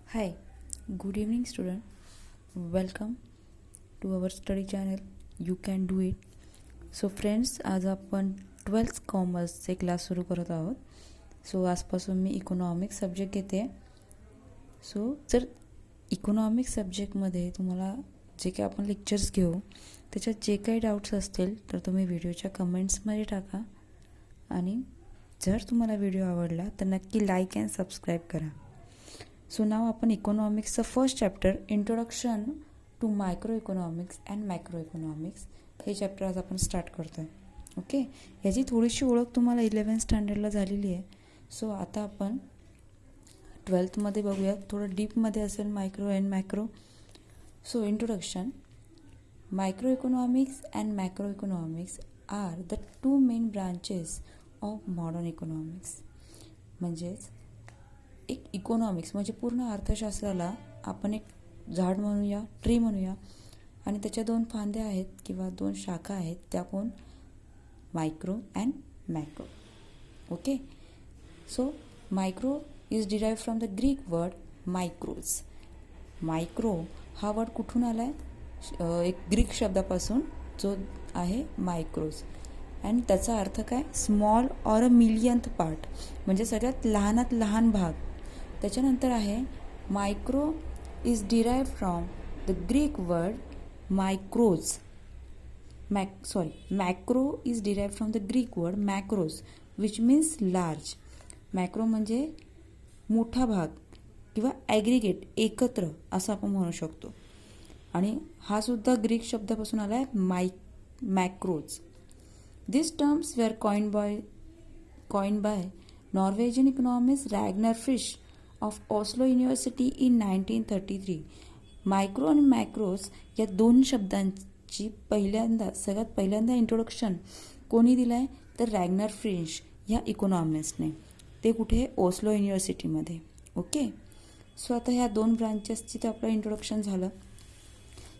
Hi, good evening, student. Welcome to our study channel. You can do it. So friends, आज आपण 12th कॉमर्सचे class सुरू करत आहोत. सो आजपासून मी इकॉनॉमिक्स सब्जेक्ट घेते. सो जर इकॉनॉमिक्स सब्जेक्टमध्ये तुम्हाला जे काही आपण लेक्चर्स घेऊ त्याच्यात जे काही डाऊट्स असतील तर तुम्ही व्हिडिओच्या कमेंट्समध्ये टाका. आणि जर तुम्हाला व्हिडिओ आवडला तर नक्की लाईक अँड सबस्क्राईब करा. सो नाव आपण इकॉनॉमिक्सचं first chapter introduction to micro economics and macro economics हे चॅप्टर आज आपण स्टार्ट करतो आहे. ओके, याची थोडीशी ओळख तुम्हाला 11th स्टँडर्डला झालेली आहे. सो आता आपण 12thमध्ये बघूया, थोडं डीपमध्ये असेल micro and macro. So introduction. Micro economics and macro economics are the two main branches of modern economics. म्हणजेच एक इकॉनॉमिक्स म्हणजे पूर्ण अर्थशास्त्राला आपण एक झाड म्हणूया, ट्री म्हणूया, आणि त्याच्या दोन फांद्या आहेत किंवा दोन शाखा आहेत, त्या कोण? Micro and macro. Okay, so micro is derived from the Greek word micros. Micro हा वर्ड कुठून आला आहे? एक ग्रीक शब्दापासून, जो आहे मायक्रोज. आणि त्याचा अर्थ काय? Small or a millionth part, म्हणजे सगळ्यात लहानात लहान भाग. त्याच्यानंतर आहे micro is derived from the Greek word micros. Macro is derived from the Greek word macros which means large. Macro म्हणजे मोठा भाग किंवा ॲग्रिगेट, एकत्र असं आपण म्हणू शकतो. आणि हा सुद्धा ग्रीक शब्दापासून आला आहे, मॅक्रोज. These terms were coined by Norwegian economist Ragnar Frisch of Oslo University in 1933. Micro आणि मॅक्रोज या दोन शब्दांची सगळ्यात पहिल्यांदा इंट्रोडक्शन कोणी दिलं आहे? तर रॅग्नर फ्रिश ह्या इकॉनॉमिस्टने. ते कुठे? ओस्लो युनिव्हर्सिटीमध्ये. ओके, सो आता ह्या दोन ब्रांचेसची तर आपलं इंट्रोडक्शन झालं.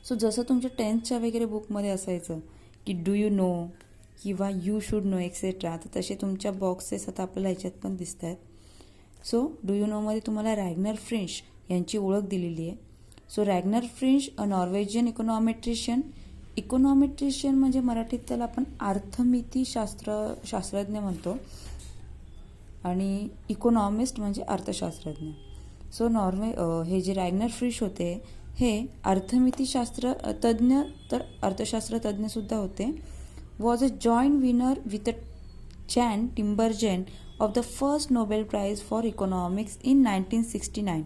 सो जसं तुमच्या 10thच्या वगैरे बुकमध्ये असायचं की डू यू नो किंवा यू शुड नो एक्सेट्रा, तर तसे तुमच्या बॉक्सेस आता आपल्याला ह्याच्यात पण दिसत आहेत. सो डू यू नोमध्ये तुम्हाला रॅग्नर फ्रिश यांची ओळख दिलेली आहे. सो रॅग्नर फ्रिश अ नॉर्वेजियन इकॉनॉमेट्रिशियन. इकॉनॉमेट्रिशियन म्हणजे मराठीत त्याला आपण अर्थमिती शास्त्रज्ञ म्हणतो, आणि इकॉनॉमिस्ट म्हणजे अर्थशास्त्रज्ञ. सो हे जे रॅग्नर फ्रिश होते हे अर्थमितीशास्त्र तज्ज्ञ तर अर्थशास्त्र तज्ज्ञसुद्धा होते. was a joint winner with Jan Timbergen of the first Nobel Prize for Economics in 1969.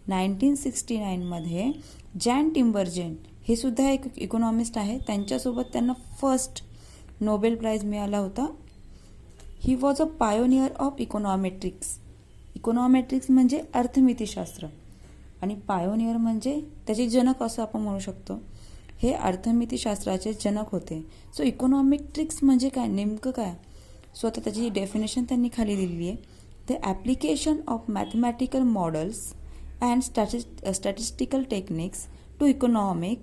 1969मध्ये Jan टिम्बरजेन हे सुद्धा एक इकॉनॉमिस्ट आहे, त्यांच्यासोबत त्यांना फर्स्ट नोबेल प्राइज मिळाला होता. He was a pioneer of econometrics. Econometrics म्हणजे अर्थमितीशास्त्र, आणि पायोनियर म्हणजे त्याचे जनक असं आपण म्हणू शकतो. हे अर्थमितीशास्त्राचे जनक होते. सो इकॉनॉमेट्रिक्स म्हणजे काय, नेमकं काय? सो आता त्याची डेफिनेशन त्यांनी खाली दिलेली आहे. The application of mathematical models and statistical techniques to economic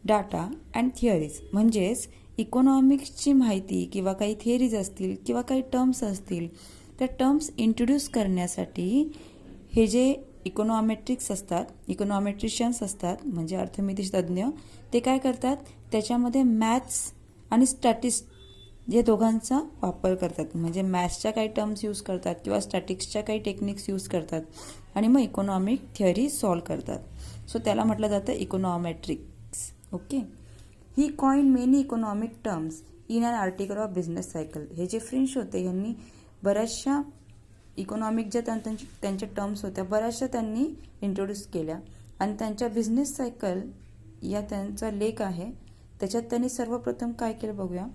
data and theories. म्हणजेच इकॉनॉमिक्सची माहिती किंवा काही थिअरीज असतील किंवा काही टर्म्स असतील, त्या टर्म्स इंट्रोड्यूस करण्यासाठी हे जे इकॉनॉमेट्रिक्स असतात, इकॉनॉमेट्रिशियन्स असतात, म्हणजे अर्थमिती तज्ज्ञ, ते काय करतात? त्याच्यामध्ये मॅथ्स आणि या दोघांचा वापर करतात. म्हणजे मॅथ्सच्या काही टर्म्स यूज करतात किंवा स्टॅटिक्सच्या काही टेक्निक्स यूज करतात, आणि मग इकॉनॉमिक थिअरी सॉल्व करतात. सो त्याला म्हटलं जातं econometrics. Okay, he coin many economic terms in an article of business cycle. हे जे फ्रिश होते यांनी बऱ्याचशा इकॉनॉमिक ज्या त्यांच्या टर्म्स होत्या बऱ्याचशा त्यांनी इंट्रोड्यूस केल्या, आणि त्यांच्या बिझनेस सायकल या त्यांचा लेख आहे, त्याच्यात त्यांनी सर्वप्रथम काय केलं बघूया.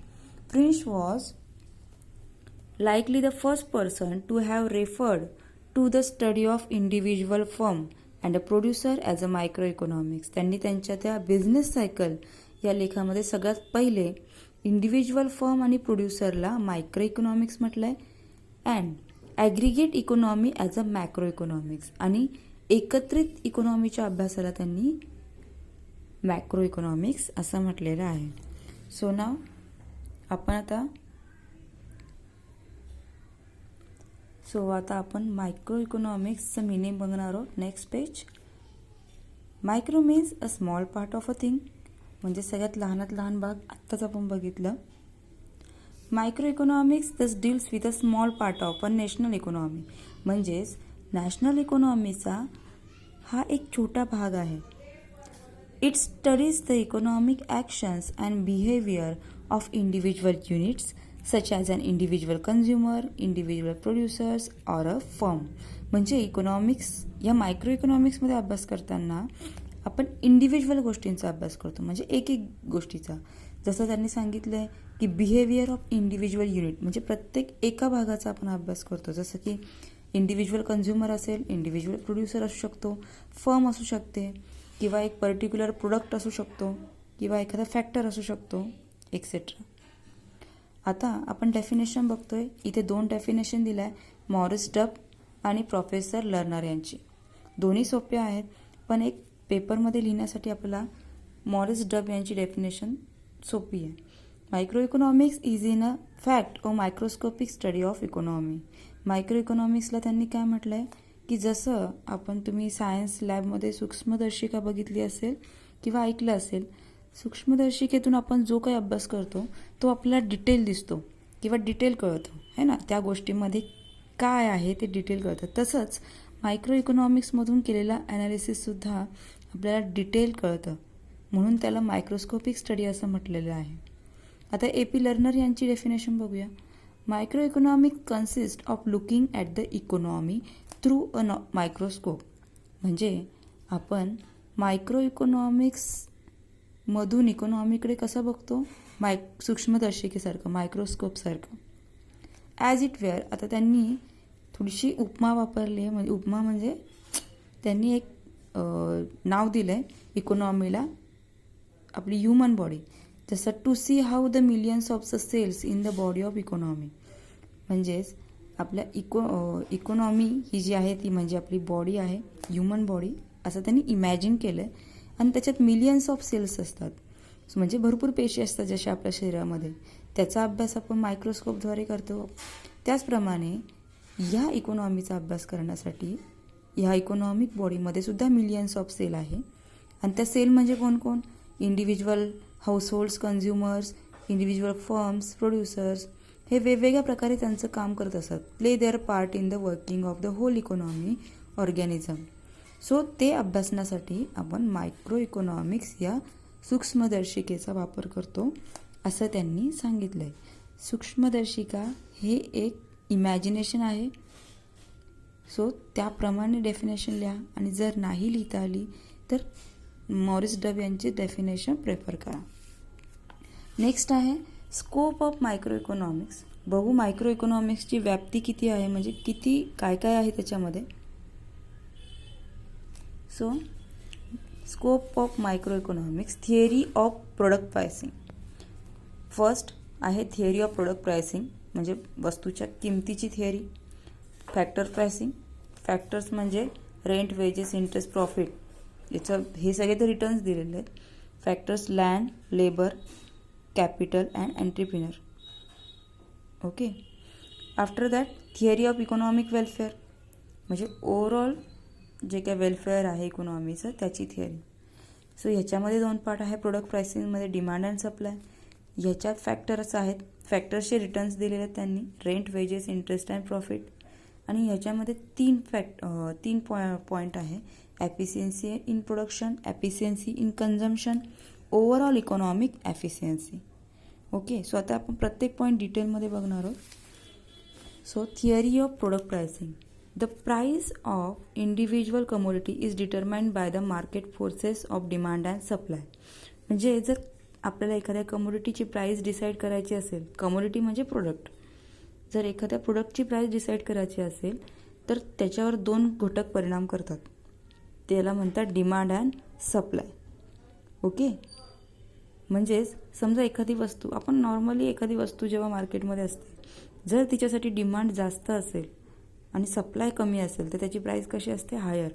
Frisch was likely the first person to have referred to the study of individual firm and a producer as a micro economics. त्यांनी त्यांच्या त्या बिझनेस सायकल या लेखामध्ये सगळ्यात पहिले इंडिव्हिज्युअल फर्म आणि प्रोड्युसरला मायक्रो इकॉनॉमिक्स म्हटलं आहे, and aggregate economy as a macro economics, आणि एकत्रित इकॉनॉमीच्या अभ्यासाला त्यांनी मॅक्रो इकॉनॉमिक्स असं म्हटलेलं आहे. सो नाव आपण आता सो आता आपण मायक्रो इकॉनॉमिक्सचं मिनिंग बघणार आहोत. Next page. Micro means a small part of a thing, म्हणजे सगळ्यात लहानात लहान भाग आत्ताच आपण बघितलं. Micro economics thus deals with a small part of a national economy, म्हणजेच नॅशनल इकॉनॉमीचा हा एक छोटा भाग आहे. It studies the economic actions and behaviour of individual units such as an individual consumer, individual producers or a firm. म्हणजे economics या micro इकॉनॉमिक्समध्ये अभ्यास करताना आपण इंडिव्हिज्युअल गोष्टींचा अभ्यास करतो, म्हणजे एक एक गोष्टीचा. जसं त्यांनी सांगितलं आहे की बिहेवियर ऑफ इंडिव्हिज्युअल युनिट, म्हणजे प्रत्येक एका भागाचा आपण अभ्यास करतो. जसं की इंडिव्हिज्युअल कन्झ्युमर असेल, इंडिव्हिज्युअल प्रोड्युसर असू शकतो, फर्म असू शकते, किंवा एक पर्टिक्युलर प्रोडक्ट असू शकतो, किंवा एखादा फॅक्टर असू शकतो, एक्सेट्रा. आता आपण डेफिनेशन बघतोय. इथे 2 डेफिनेशन दिलं आहे, मॉरिस डब आणि प्रोफेसर लर्नर यांची. दोन्ही सोपे आहेत, पण एक पेपरमध्ये लिहिण्यासाठी आपल्याला मॉरिस डब यांची डेफिनेशन सोपी आहे. Micro economics is in a fact a microscopic study of economy. Micro इकॉनॉमिक्सला त्यांनी काय म्हटलं आहे की जसं तुम्ही सायन्स लॅबमध्ये सूक्ष्मदर्शिका बघितली असेल किंवा ऐकलं असेल, सूक्ष्मदर्शिकेतून आपण जो काही अभ्यास करतो तो आपल्याला डिटेल दिसतो किंवा डिटेल कळतो, है ना. त्या गोष्टीमध्ये काय आहे ते डिटेल कळतं. तसंच मायक्रो इकॉनॉमिक्समधून केलेला ॲनालिसिससुद्धा आपल्याला डिटेल कळतं, म्हणून त्याला मायक्रोस्कोपिक स्टडी असं म्हटलेलं आहे. आता AP लर्नर यांची डेफिनेशन बघूया. Micro economic consist of looking at the economy through a microscope. म्हणजे आपण मायक्रो इकॉनॉमिक्समधून इकॉनॉमीकडे कसं बघतो, सूक्ष्मदर्शिकेसारखं, मायक्रोस्कोपसारखं. As it were. आता त्यांनी थोडीशी उपमा वापरली आहे, म्हणजे उपमा म्हणजे त्यांनी एक नाव दिलं आहे इकॉनॉमीला, आपली ह्युमन बॉडी. जसं to see how the millions of the cells in the body of economy. म्हणजेच आपल्या इकॉनॉमी ही जी आहे ती म्हणजे आपली बॉडी आहे, ह्युमन बॉडी, असं त्यांनी इमॅजिन केलं आहे. आणि त्याच्यात मिलियन्स ऑफ सेल्स असतात, म्हणजे भरपूर पेशी असतात जशा आपल्या शरीरामध्ये. त्याचा अभ्यास आपण मायक्रोस्कोपद्वारे करतो. त्याचप्रमाणे ह्या इकॉनॉमीचा अभ्यास करण्यासाठी ह्या इकॉनॉमिक बॉडीमध्ये सुद्धा मिलियन्स ऑफ सेल आहे. आणि त्या सेल म्हणजे कोण कोण, individual households, consumers, individual firms, producers, हे वेगवेगळ्या प्रकारे त्यांचं काम करत असतात. Play their part in the working of the whole economy organism. So ते अभ्यासण्यासाठी आपण मायक्रो इकॉनॉमिक्स या सूक्ष्मदर्शिकेचा वापर करतो, असं त्यांनी सांगितलं आहे. सूक्ष्मदर्शिका हे एक इमॅजिनेशन आहे. सो त्याप्रमाणे डेफिनेशन लिहा, आणि जर नाही लिहिता आली तर मॉरिस डब यांची डेफिनेशन प्रेफर करा. नेक्स्ट आहे स्कोप ऑफ मायक्रो इकॉनॉमिक्स. बघू मायक्रो इकॉनॉमिक्सची व्याप्ती किती आहे, म्हणजे किती काय काय आहे त्याच्यामध्ये. So scope of micro economics. Theory of product pricing. First आहे थिअरी ऑफ प्रोडक्ट प्राइसिंग, म्हणजे वस्तूच्या किमतीची थिअरी. Factor pricing. फॅक्टर्स म्हणजे रेंट, वेजेस, इंटरेस्ट, प्रॉफिट, याचं हे सगळे तर रिटर्न्स दिलेले आहेत. Factors land, labour, capital and entrepreneur. Okay. After that theory of economic welfare, म्हणजे ओव्हरऑल जे काय वेलफेअर आहे इकॉनॉमीचं त्याची थिअरी. सो ह्याच्यामध्ये 2 पार्ट आहे. प्रोडक्ट प्राइसिंगमध्ये डिमांड अँड सप्लाय. ह्याच्यात फॅक्टर्स आहेत, फॅक्टर्सचे रिटर्न्स दिलेले आहेत त्यांनी, rent, wages, interest and profit. आणि ह्याच्यामध्ये 3 पॉईंट आहे. Efficiency in production, efficiency in consumption, overall economic efficiency. Okay. So आता आपण प्रत्येक पॉईंट डिटेलमध्ये बघणार आहोत. So theory of product pricing. The price of individual commodity is determined by the market forces of demand and supply. म्हणजे जर आपल्याला एखाद्या कमोडिटीची प्राइस डिसाईड करायची असेल, कमोडिटी म्हणजे प्रोडक्ट, जर एखाद्या प्रोडक्टची प्राइस डिसाईड करायची असेल तर त्याच्यावर 2 घटक परिणाम करतात. त्याला म्हणतात डिमांड अँड सप्लाय. ओके. म्हणजेच समजा एखादी वस्तू, आपण नॉर्मली एखादी वस्तू जेव्हा मार्केटमध्ये असते, जर तिच्यासाठी डिमांड जास्त असेल आणि सप्लाय कमी असेल तर त्याची प्राइस कशी असते, हायर.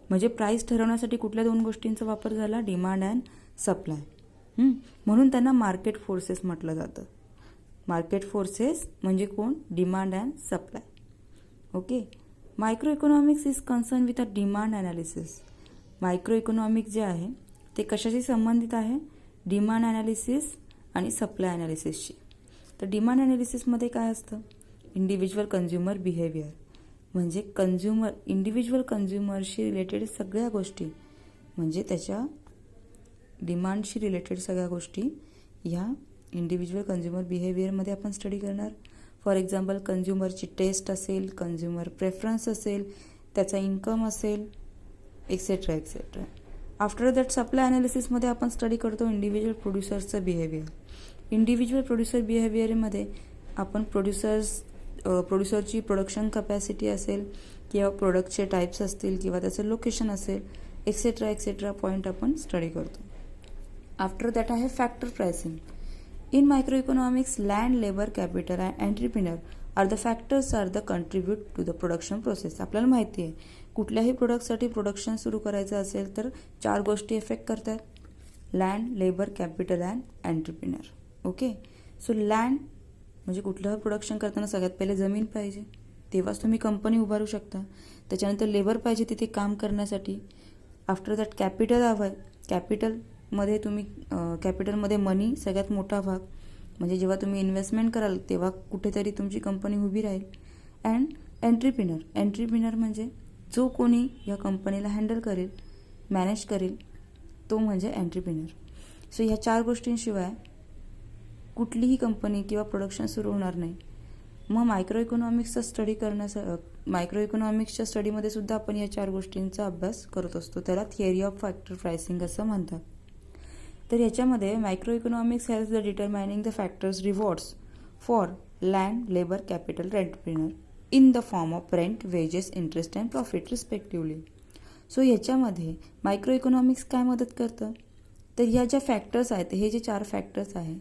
म्हणजे प्राइस ठरवण्यासाठी कुठल्या 2 गोष्टींचा वापर झाला, डिमांड अँड सप्लाय. म्हणून त्यांना मार्केट फोर्सेस म्हटलं जातं. मार्केट फोर्सेस म्हणजे कोण, demand and supply. Okay. Micro economics is concern with a demand analysis. Micro economics जे आहे ते कशाशी संबंधित आहे? डिमांड ॲनालिसिस आणि सप्लाय ॲनालिसिसशी. तर डिमांड ॲनालिसिसमध्ये काय असतं? इंडिव्हिज्युअल कन्झ्युमर बिहेवियर, म्हणजे इंडिव्हिज्युअल कन्झ्युमरशी रिलेटेड सगळ्या गोष्टी, म्हणजे त्याच्या डिमांडशी रिलेटेड सगळ्या गोष्टी ह्या इंडिव्हिज्युअल कन्झ्युमर बिहेवियरमध्ये आपण स्टडी करणार. फॉर एक्झाम्पल कन्झ्युमरची टेस्ट असेल, कन्झ्युमर प्रेफरन्स असेल, त्याचा इन्कम असेल, etcetera etcetera. After that supply ॲनालिसिसमध्ये आपण स्टडी करतो इंडिव्हिज्युअल प्रोड्युसर्सचं बिहेवियर. इंडिव्हिज्युअल प्रोड्युसर बिहेवियरमध्ये आपण प्रोड्युसरची प्रोडक्शन कपॅसिटी असेल किंवा प्रोडक्टचे टाईप्स असतील किंवा त्याचं लोकेशन असेल, एक्सेट्रा एक्सेट्रा पॉईंट आपण स्टडी करतो. आफ्टर दॅट आहे factor pricing. In micro economics land, labour, capital and entrepreneur are the factors are the contribute to the production process. आपल्याला माहिती आहे कुठल्याही प्रोडक्टसाठी प्रोडक्शन सुरू करायचं असेल तर 4 गोष्टी इफेक्ट करतात: land, labour, capital and entrepreneur. Okay. So land म्हणजे कुठलं प्रोडक्शन करताना सगळ्यात पहिले जमीन पाहिजे, तेव्हाच तुम्ही कंपनी उभारू शकता. त्याच्यानंतर लेबर पाहिजे तिथे काम करण्यासाठी. आफ्टर दॅट कॅपिटल हवं आहे. कॅपिटलमध्ये मनी सगळ्यात मोठा भाग, म्हणजे जेव्हा तुम्ही इन्व्हेस्टमेंट कराल तेव्हा कुठेतरी तुमची कंपनी उभी राहील. अँड एंट्रीप्रिनर म्हणजे जो कोणी या कंपनीला हँडल करेल, मॅनेज करेल, तो म्हणजे एंट्रीप्रिनर. सो ह्या 4 गोष्टींशिवाय कुठलीही कंपनी किंवा प्रोडक्शन सुरू होणार नाही. मग मायक्रो इकॉनॉमिक्सच्या स्टडीमध्ये सुद्धा आपण या 4 गोष्टींचा अभ्यास करत असतो. त्याला थिअरी ऑफ फॅक्टर प्राइसिंग असं म्हणतात. तर याच्यामध्ये micro economics helps the determining the factors rewards for land, labour, capital, entrepreneur in the form of rent, wages, interest and profit respectively. So याच्यामध्ये मायक्रो इकॉनॉमिक्स काय मदत करतं? तर ह्या ज्या फॅक्टर्स आहेत, हे जे 4 फॅक्टर्स आहे,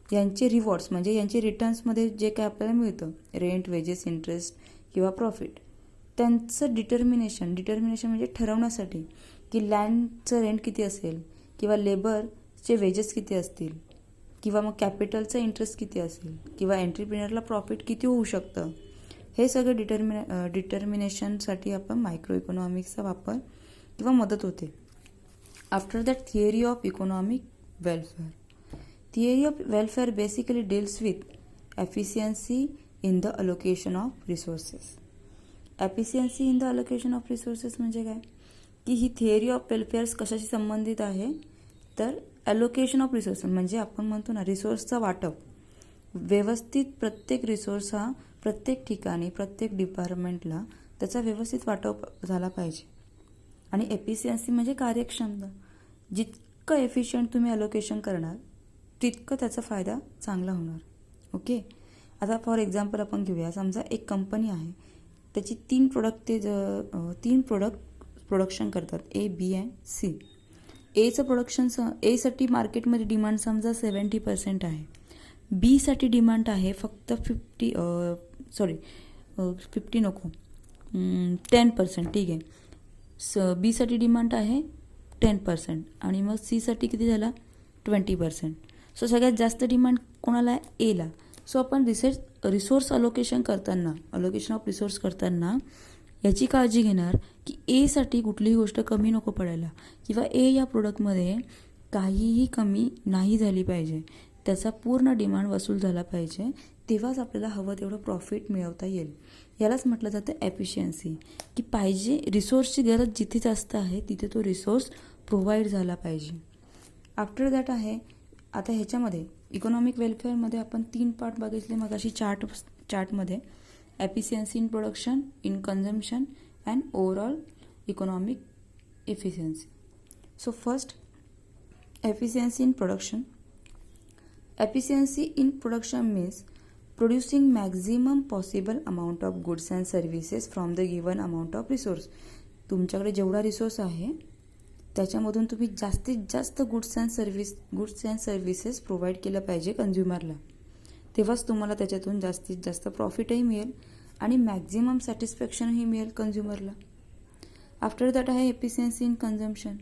यांचे रिवॉर्ड्स म्हणजे यांचे रिटर्न्समध्ये जे काय आपल्याला मिळतं, रेंट, वेजेस, इंटरेस्ट किंवा प्रॉफिट, त्यांचं डिटर्मिनेशन म्हणजे ठरवण्यासाठी की लँडचं रेंट किती असेल किंवा लेबरचे वेजेस किती असतील किंवा मग कॅपिटलचं इंटरेस्ट किती असेल किंवा एंटरप्रिनरला प्रॉफिट किती होऊ शकतं, हे सगळं डिटर्मिनेशनसाठी आपण मायक्रो इकॉनॉमिक्सचा वापर किंवा मदत होते. After that theory of economic welfare. Theory of welfare basically deals with efficiency in the allocation of resources. Efficiency in the allocation of resources म्हणजे काय? की ही थिअरी ऑफ वेलफेअर्स कशाशी संबंधित आहे? तर ॲलोकेशन ऑफ रिसोर्सेस म्हणजे आपण म्हणतो ना रिसोर्सचा वाटप. व्यवस्थित प्रत्येक रिसोर्स हा प्रत्येक ठिकाणी, प्रत्येक डिपार्टमेंटला त्याचा व्यवस्थित वाटप झाला पाहिजे. आणि एफिशियन्सी म्हणजे कार्यक्षमता. जितकं एफिशियंट तुम्ही ॲलोकेशन करणार तितकं त्याचा फायदा चांगला होणार. ओके. आता फॉर एक्झाम्पल आपण घेऊया, समजा एक कंपनी आहे, त्याची 3 प्रोडक्ट प्रोडक्शन करतात, ए, बी अँड सी. एसाठी मार्केटमध्ये डिमांड समजा 70% आहे, बीसाठी डिमांड आहे फक्त 10%. ठीक आहे. बीसाठी डिमांड आहे 10% आणि मग सीसाठी किती झाला? 20%. सो सगळ्यात जास्त डिमांड कोणाला आहे? एला. सो आपण रिसोर्स अलोकेशन ऑफ रिसोर्स करताना याची काळजी घेणार की एसाठी कुठलीही गोष्ट कमी नको पडायला किंवा ए या प्रोडक्टमध्ये काहीही कमी नाही झाली पाहिजे, त्याचा पूर्ण डिमांड वसूल झाला पाहिजे, तेव्हाच आपल्याला हवं तेवढं प्रॉफिट मिळवता येईल. यालाच म्हटलं जातं एफिशियन्सी, की पाहिजे रिसोर्सची गरज जिथे जास्त आहे तिथे तो रिसोर्स प्रोव्हाइड झाला पाहिजे. आफ्टर दॅट आहे, आता ह्याच्यामध्ये इकॉनॉमिक वेलफेअरमध्ये आपण 3 पार्ट बघितले मगाशी चार्टमध्ये: efficiency in production, in consumption and overall economic efficiency. So first, efficiency in production. Efficiency in production means producing maximum possible amount of goods and services from the given amount of resource. तुमच्याकडे जेवढा resource आहे त्याच्यामधून तुम्ही जास्तीत जास्त goods and services provide केलं पाहिजे कन्झ्युमरला, तेव्हाच तुम्हाला त्याच्यातून जास्तीत जास्त प्रॉफिटही मिळेल आणि मॅक्झिमम सॅटिस्फॅक्शनही मिळेल कन्झ्युमरला. आफ्टर दॅट आहे efficiency in consumption.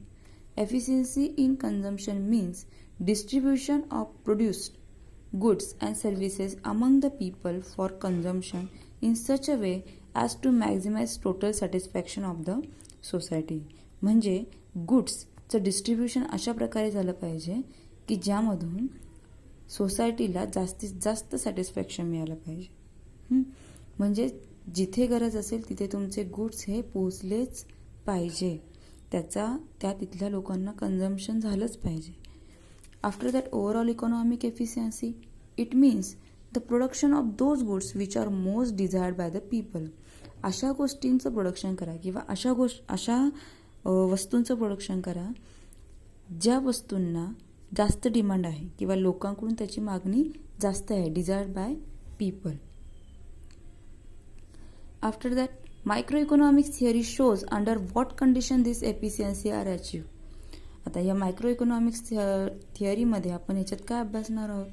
Efficiency in consumption means distribution of produced goods and services among the people for consumption in such a way as to maximise total satisfaction of the society. म्हणजे गुड्सचं distribution अशा प्रकारे झालं पाहिजे की ज्यामधून सोसायटीला जास्तीत जास्त सॅटिस्फॅक्शन मिळालं पाहिजे. म्हणजे जिथे गरज असेल तिथे तुमचे गुड्स हे पोचलेच पाहिजे, त्या तिथल्या लोकांना कन्झम्पशन झालंच पाहिजे. After that overall economic efficiency, it means the production of those goods which are most desired by the people. अशा गोष्टींचं प्रोडक्शन करा किंवा अशा वस्तूंचं प्रोडक्शन करा ज्या वस्तूंना जास्त डिमांड आहे किंवा लोकांकडून त्याची मागणी जास्त आहे, desired by people. After that micro economics theory shows under what condition this efficiency are achieve. आता या मायक्रो इकॉनॉमिक्स थिअरीमध्ये आपण ह्याच्यात काय अभ्यासणार आहोत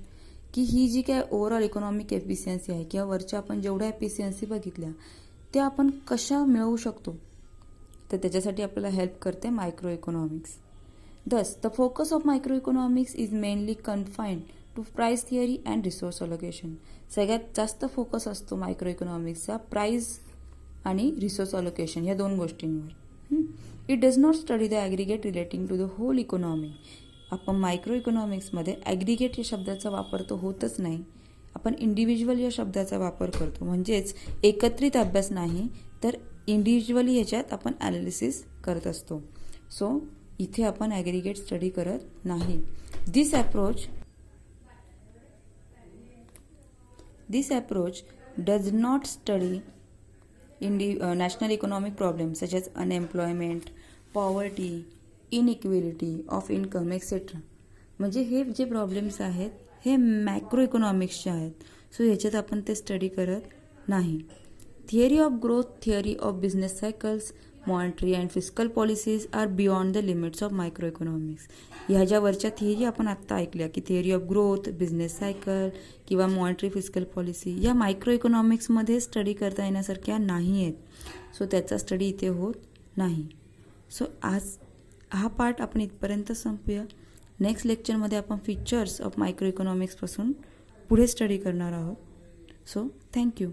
की ही जी काय ओव्हरऑल इकॉनॉमिक एफिशियन्सी आहे किंवा वरच्या आपण जेवढ्या एफिशियन्सी बघितल्या त्या आपण कशा मिळवू शकतो, तर त्याच्यासाठी आपल्याला हेल्प करते micro economics. Thus, the focus of microeconomics is mainly confined to price theory and resource allocation. सगळ्यात जास्त फोकस असतो मायक्रो इकॉनॉमिक्सचा प्राइस आणि रिसोर्स अलोकेशन या दोन गोष्टींवर. It does not study the aggregate relating to the whole economy. आपण micro इकॉनॉमिक्समध्ये ॲग्रिगेट या शब्दाचा वापर तो होतच नाही, आपण इंडिव्हिज्युअल या शब्दाचा वापर करतो. म्हणजेच एकत्रित अभ्यास नाही तर इंडिव्हिज्युअली ह्याच्यात आपण ॲनालिसिस करत असतो. सो इथे आपण ॲग्रिगेट स्टडी करत नाही. This approach does not study national economic problem such as unemployment, poverty, inequality of income etcetera. म्हणजे हे जे प्रॉब्लेम्स आहेत हे मॅक्रो इकॉनॉमिक्सचे आहेत. सो ह्याच्यात आपण ते स्टडी करत नाही. Theory of growth, theory of business cycles, monetary and fiscal policies are beyond the limits of micro economics. ह्या ज्या वरच्या थिअरी आपण आत्ता ऐकल्या की theory of growth, business cycle किंवा मॉनिटरी फिस्कल पॉलिसी या मायक्रो इकॉनॉमिक्समध्ये स्टडी करता येण्यासारख्या नाही आहेत. सो त्याचा स्टडी इथे होत नाही. सो आज हा पार्ट आपण इथपर्यंत संपूया. नेक्स्ट लेक्चरमध्ये आपण फीचर्स ऑफ मायक्रो इकॉनॉमिक्सपासून पुढे स्टडी करणार आहोत. So thank you.